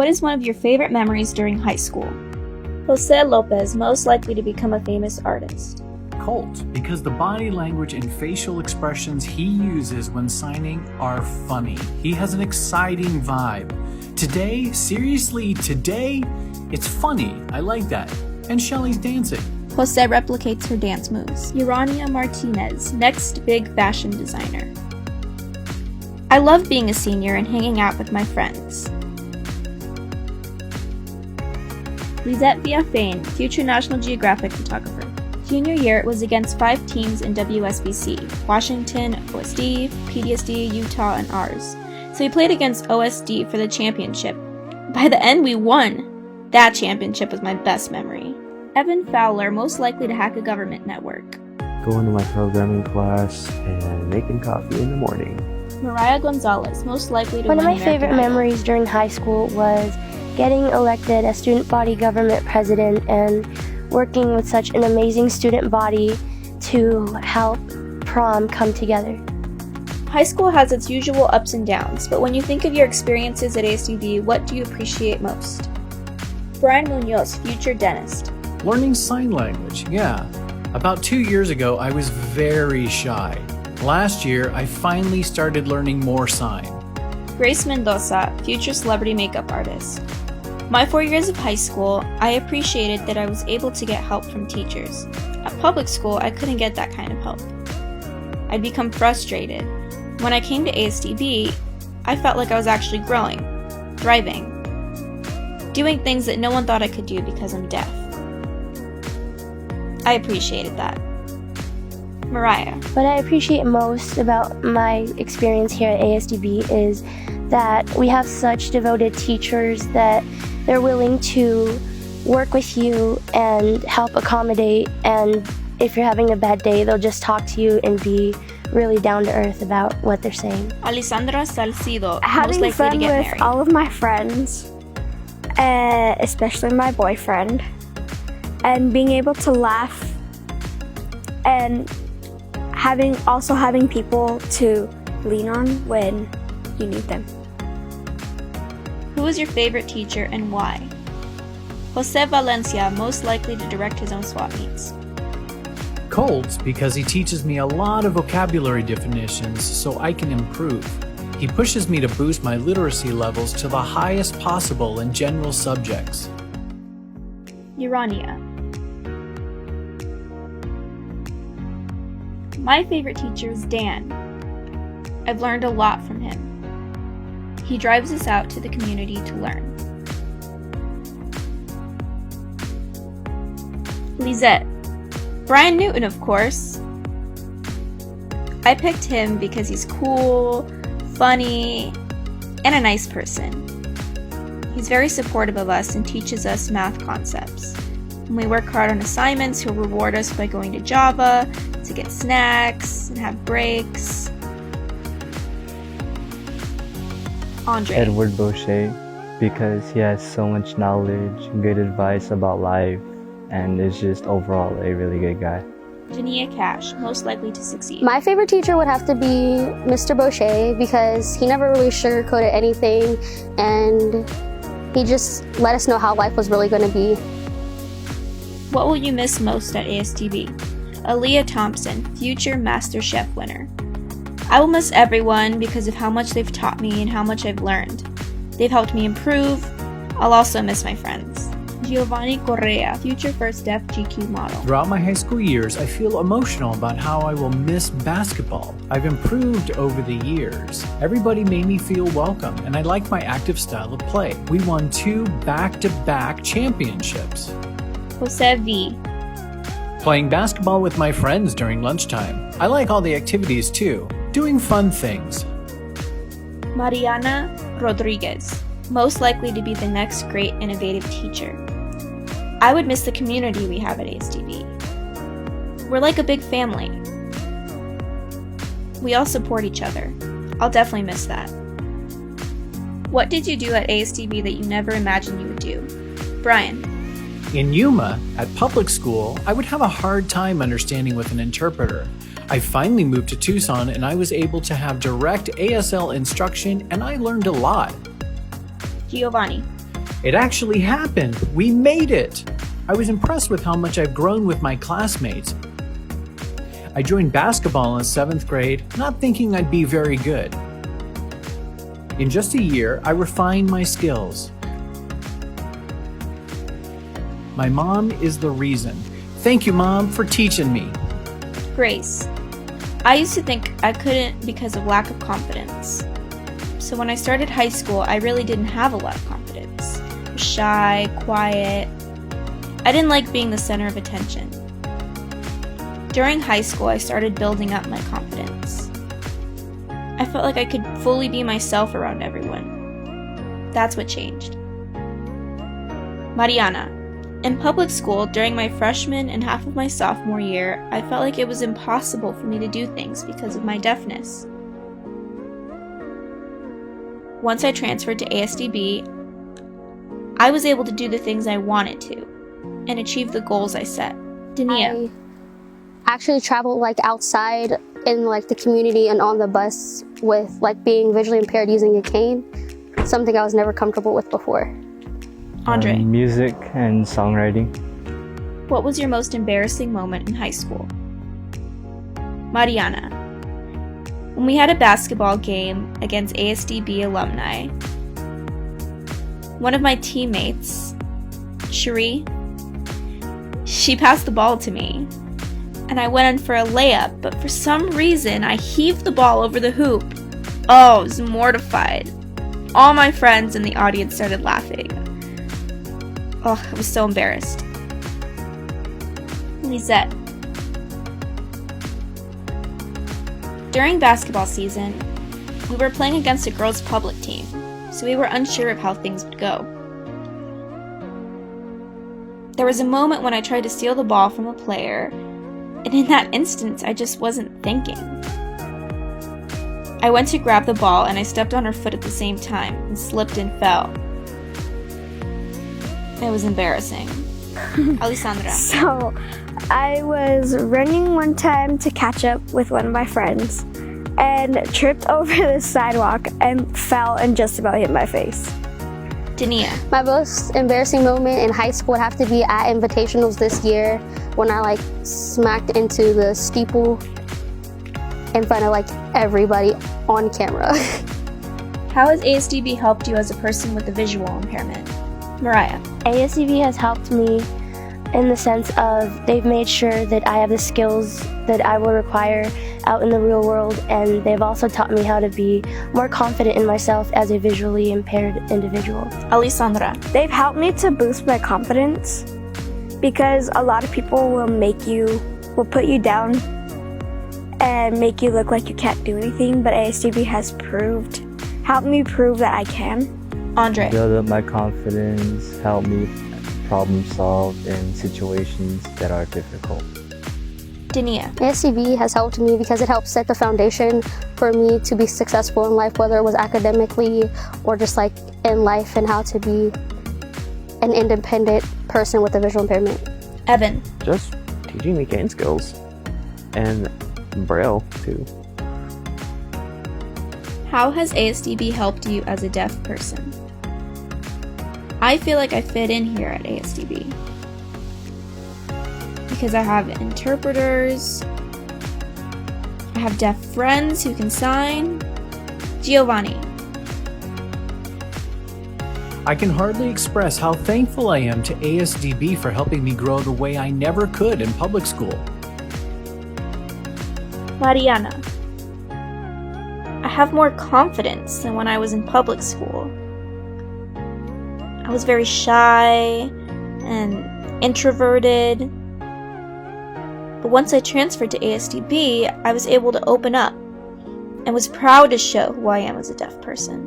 What is one of your favorite memories during high school? Jose Lopez, most likely to become a famous artist. Colt, because the body language and facial expressions he uses when signing are funny. He has an exciting vibe. Today, seriously, today, it's funny. I like that. And Shelly's dancing. Jose replicates her dance moves. Urania Martinez, next big fashion designer. I love being a senior and hanging out with my friends. Lizette Villafain, future National Geographic photographer. Junior year was against 5 teams in WSBC, Washington, OSD, PDSD, Utah, and ours. So we played against OSD for the championship. By the end, we won. That championship was my best memory. Evan Fowler, most likely to hack a government network. Going to my programming class and making coffee in the morning. Mariah Gonzalez, most likely to One win of my American favorite Idol. memories during high school was getting elected as student body government president and working with such an amazing student body to help prom come together. High school has its usual ups and downs, but when you think of your experiences at ASDB, what do you appreciate most? Brian Munoz, future dentist. Learning sign language, yeah. About 2 years ago, I was very shy. Last year, I finally started learning more sign. Grace Mendoza, future celebrity makeup artist. My 4 years of high school, I appreciated that I was able to get help from teachers. At public school, I couldn't get that kind of help. I'd become frustrated. When I came to ASDB, I felt like I was actually growing, thriving, doing things that no one thought I could do because I'm deaf. I appreciated that. Mariah. What I appreciate most about my experience here at ASDB is that we have such devoted teachers that they're willing to work with you and help accommodate, and if you're having a bad day, they'll just talk to you and be really down to earth about what they're saying. Alessandra Salcido, most Having likely fun to get with married. all of my friends, especially my boyfriend, and being able to laugh, and having people to lean on when you need them. Who is your favorite teacher and why? Jose Valencia, most likely to direct his own swap meets. Colt, because he teaches me a lot of vocabulary definitions so I can improve. He pushes me to boost my literacy levels to the highest possible in general subjects. Urania. My favorite teacher is Dan. I've learned a lot from him. He drives us out to the community to learn. Lizette. Brian Newton, of course. I picked him because he's cool, funny, and a nice person. He's very supportive of us and teaches us math concepts. When we work hard on assignments, he'll reward us by going to Java to get snacks and have breaks. Andre. Edward Boucher, because he has so much knowledge, good advice about life, and is just overall a really good guy. Jania Cash, most likely to succeed. My favorite teacher would have to be Mr. Boucher because he never really sugarcoated anything and he just let us know how life was really going to be. What will you miss most at ASDB? Aaliyah Thompson, future Master Chef winner. I will miss everyone because of how much they've taught me and how much I've learned. They've helped me improve. I'll also miss my friends. Giovanni Correa, future first deaf GQ model. Throughout my high school years, I feel emotional about how I will miss basketball. I've improved over the years. Everybody made me feel welcome, and I like my active style of play. We won 2 back-to-back championships. Jose V. Playing basketball with my friends during lunchtime. I like all the activities too. Doing fun things. Mariana Rodriguez, most likely to be the next great innovative teacher. I would miss the community we have at ASDB. We're like a big family. We all support each other. I'll definitely miss that. What did you do at ASDB that you never imagined you would do? Brian. In Yuma, at public school, I would have a hard time understanding with an interpreter. I finally moved to Tucson and I was able to have direct ASL instruction and I learned a lot. Giovanni. It actually happened! We made it! I was impressed with how much I've grown with my classmates. I joined basketball in 7th grade, not thinking I'd be very good. In just a year, I refined my skills. My mom is the reason. Thank you, Mom, for teaching me. Grace. I used to think I couldn't because of lack of confidence. So when I started high school, I really didn't have a lot of confidence. I was shy, quiet. I didn't like being the center of attention. During high school, I started building up my confidence. I felt like I could fully be myself around everyone. That's what changed. Mariana. In public school, during my freshman and half of my sophomore year, I felt like it was impossible for me to do things because of my deafness. Once I transferred to ASDB, I was able to do the things I wanted to and achieve the goals I set. Dania. I actually traveled like outside in like the community and on the bus with like being visually impaired using a cane, something I was never comfortable with before. Andre. Music and songwriting. What was your most embarrassing moment in high school? Mariana. When we had a basketball game against ASDB alumni, one of my teammates, Cherie, she passed the ball to me, and I went in for a layup, but for some reason, I heaved the ball over the hoop. Oh, I was mortified. All my friends in the audience started laughing. Oh, I was so embarrassed. Lisette. During basketball season, we were playing against a girls' public team, so we were unsure of how things would go. There was a moment when I tried to steal the ball from a player, and in that instance, I just wasn't thinking. I went to grab the ball and I stepped on her foot at the same time and slipped and fell. It was embarrassing. Alessandra. So, I was running one time to catch up with one of my friends and tripped over the sidewalk and fell and just about hit my face. Dania. My most embarrassing moment in high school would have to be at invitationals this year when I like smacked into the steeple in front of like everybody on camera. How has ASDB helped you as a person with a visual impairment? Mariah. ASDB has helped me in the sense of they've made sure that I have the skills that I will require out in the real world, and they've also taught me how to be more confident in myself as a visually impaired individual. Alessandra. They've helped me to boost my confidence because a lot of people will put you down and make you look like you can't do anything, but ASDB has helped me prove that I can. Andre. Build up my confidence, help me problem solve in situations that are difficult. Dania. ASDB has helped me because it helps set the foundation for me to be successful in life, whether it was academically or just like in life, and how to be an independent person with a visual impairment. Evan. Just teaching me cane skills and Braille too. How has ASDB helped you as a deaf person? I feel like I fit in here at ASDB because I have interpreters, I have deaf friends who can sign. Giovanni. I can hardly express how thankful I am to ASDB for helping me grow the way I never could in public school. Mariana. I have more confidence than when I was in public school. I was very shy and introverted. But once I transferred to ASDB, I was able to open up and was proud to show who I am as a deaf person.